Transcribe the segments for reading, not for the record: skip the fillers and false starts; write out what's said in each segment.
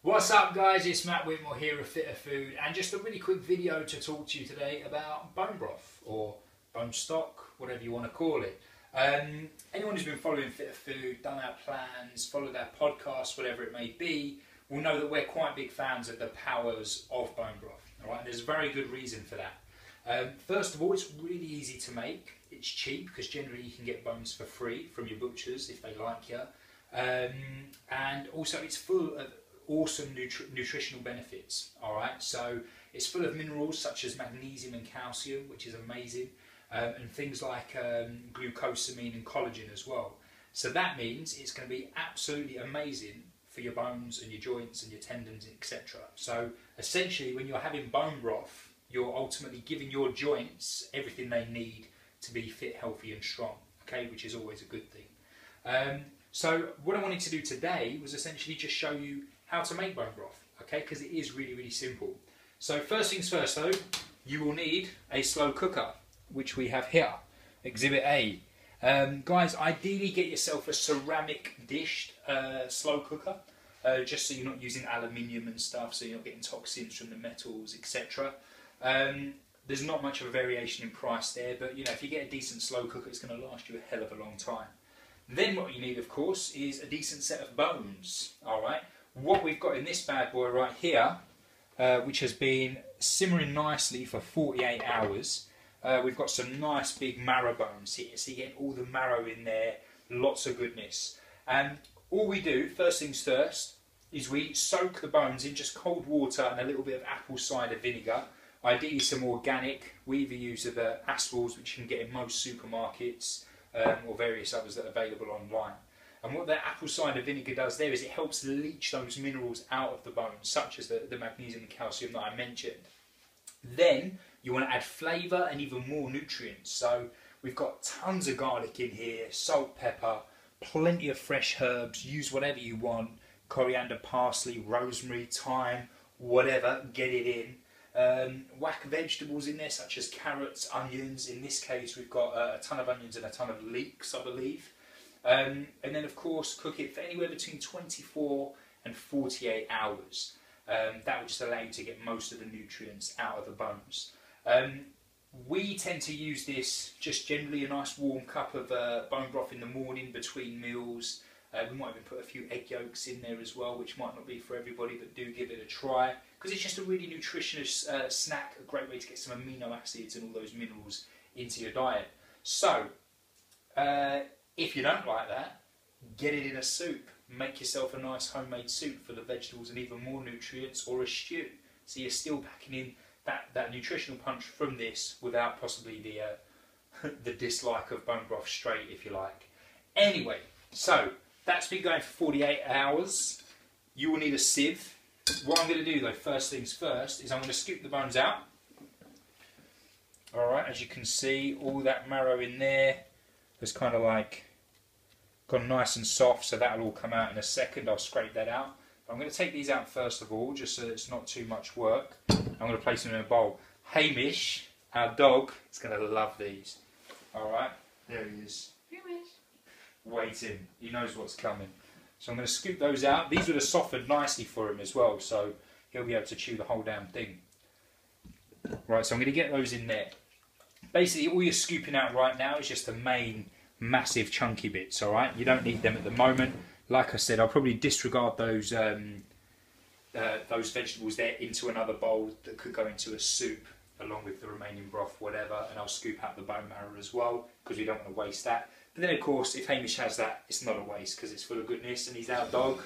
What's up guys, it's Matt Whitmore here of Fitter Food, and just a really quick video to talk to you today about bone broth or bone stock, whatever you want to call it. Anyone who's been following Fitter Food, done our plans, followed our podcast, whatever it may be, will know that we're quite big fans of the powers of bone broth. All right, there's a very good reason for that. First of all, it's really easy to make. It's cheap because generally you can get bones for free from your butchers if they like you. And also it's full of awesome nutritional benefits. All right, so it's full of minerals such as magnesium and calcium, which is amazing, and things like glucosamine and collagen as well. So that means it's going to be absolutely amazing for your bones and your joints and your tendons, etc. So essentially, when you're having bone broth, you're ultimately giving your joints everything they need to be fit, healthy and strong, okay, which is always a good thing. So what I wanted to do today was essentially just show you how to make bone broth, okay, because it is really, really simple. So first things first though, you will need a slow cooker, which we have here, Exhibit A. Guys, ideally get yourself a ceramic dished slow cooker, just so you're not using aluminium and stuff, so you're not getting toxins from the metals, etc. There's not much of a variation in price there, but you know, if you get a decent slow cooker, it's going to last you a hell of a long time. Then what you need, of course, is a decent set of bones. All right. What we've got in this bad boy right here, which has been simmering nicely for 48 hours, we've got some nice big marrow bones here. So you get all the marrow in there, lots of goodness. And all we do, first things first, is we soak the bones in just cold water and a little bit of apple cider vinegar. Ideally some organic. We either use the Aspals, which you can get in most supermarkets, or various others that are available online. And what that apple cider vinegar does there is it helps leach those minerals out of the bones, such as the magnesium and calcium that I mentioned. Then you want to add flavour and even more nutrients. So we've got tons of garlic in here, salt, pepper, plenty of fresh herbs. Use whatever you want: coriander, parsley, rosemary, thyme, whatever. Get it in. Whack vegetables in there such as carrots, onions. In this case we've got a ton of onions and a ton of leeks, I believe. And then of course cook it for anywhere between 24 and 48 hours. That will just allow you to get most of the nutrients out of the bones. We tend to use this just generally a nice warm cup of bone broth in the morning between meals. We might even put a few egg yolks in there as well, which might not be for everybody, but do give it a try, because it's just a really nutritious snack, a great way to get some amino acids and all those minerals into your diet. So if you don't like that, get it in a soup. Make yourself a nice homemade soup for the vegetables and even more nutrients, or a stew. So you're still packing in that nutritional punch from this without possibly the dislike of bone broth straight, if you like. Anyway, so that's been going for 48 hours. You will need a sieve. What I'm going to do though, first things first, is I'm going to scoop the bones out. Alright, as you can see, all that marrow in there has kind of like gone nice and soft, so that'll all come out in a second. I'll scrape that out. But I'm going to take these out first of all, just so it's not too much work. I'm going to place them in a bowl. Hamish, our dog, is going to love these. Alright, there he is. Hamish. Waiting. He knows what's coming. So I'm going to scoop those out. These would have softened nicely for him as well, so he'll be able to chew the whole damn thing. Right, so I'm going to get those in there. Basically, all you're scooping out right now is just the main, massive, chunky bits, alright? You don't need them at the moment. Like I said, I'll probably disregard those vegetables there into another bowl that could go into a soup, along with the remaining broth, whatever, and I'll scoop out the bone marrow as well, because we don't want to waste that. But then, of course, if Hamish has that, it's not a waste, because it's full of goodness, and he's our dog,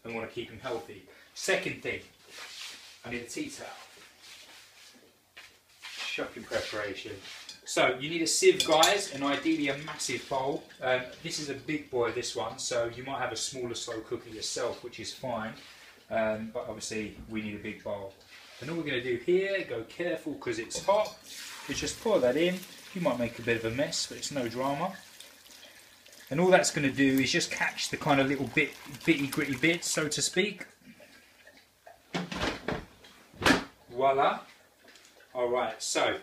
and we want to keep him healthy. Second thing, I need a tea towel. Shocking preparation. So you need a sieve, guys, and ideally a massive bowl. This is a big boy, this one, so you might have a smaller slow cooker yourself, which is fine, but obviously we need a big bowl. And all we're going to do here, go careful because it's hot, is just pour that in. You might make a bit of a mess, but it's no drama. And all that's going to do is just catch the kind of little bitty gritty bits, so to speak. Voila. Alright, so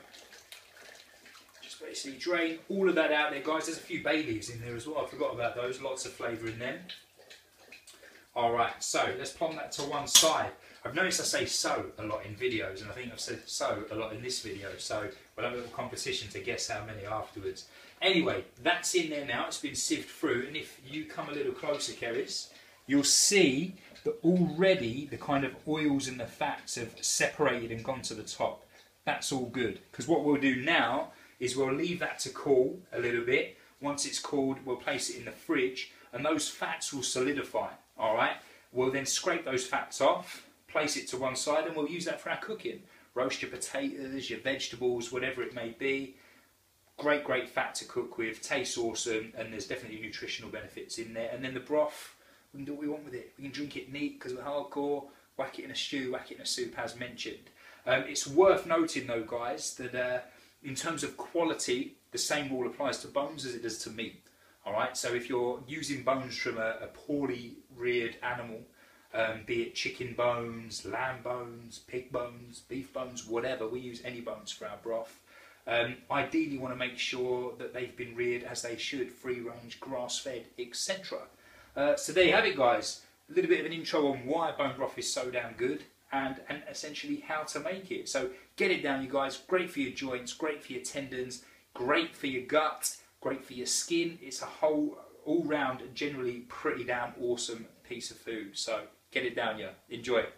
just basically drain all of that out there, guys. There's a few bay leaves in there as well. I forgot about those. Lots of flavour in them. Alright, so let's plumb that to one side. I've noticed I say so a lot in videos, and I think I've said so a lot in this video, so we'll have a little competition to guess how many afterwards. Anyway, that's in there now, it's been sieved through, and if you come a little closer, Keris, you'll see that already the kind of oils and the fats have separated and gone to the top. That's all good, because what we'll do now is we'll leave that to cool a little bit. Once it's cooled, we'll place it in the fridge, and those fats will solidify. Alright, we'll then scrape those fats off, place it to one side, and we'll use that for our cooking. Roast your potatoes, your vegetables, whatever it may be. Great fat to cook with, tastes awesome, and there's definitely nutritional benefits in there. And then the broth, we can do what we want with it. We can drink it neat because we're hardcore, whack it in a stew, whack it in a soup as mentioned. It's worth noting though, guys, that in terms of quality, the same rule applies to bones as it does to meat. Alright, so if you're using bones from a poorly reared animal, be it chicken bones, lamb bones, pig bones, beef bones, whatever, we use any bones for our broth. Ideally you want to make sure that they've been reared as they should, free range, grass fed, etc. So there you have it, guys, a little bit of an intro on why bone broth is so damn good and essentially how to make it. So get it down, you guys, great for your joints, great for your tendons, great for your gut, great for your skin. It's a whole, all round, generally pretty damn awesome piece of food. So get it down, yeah. Enjoy it.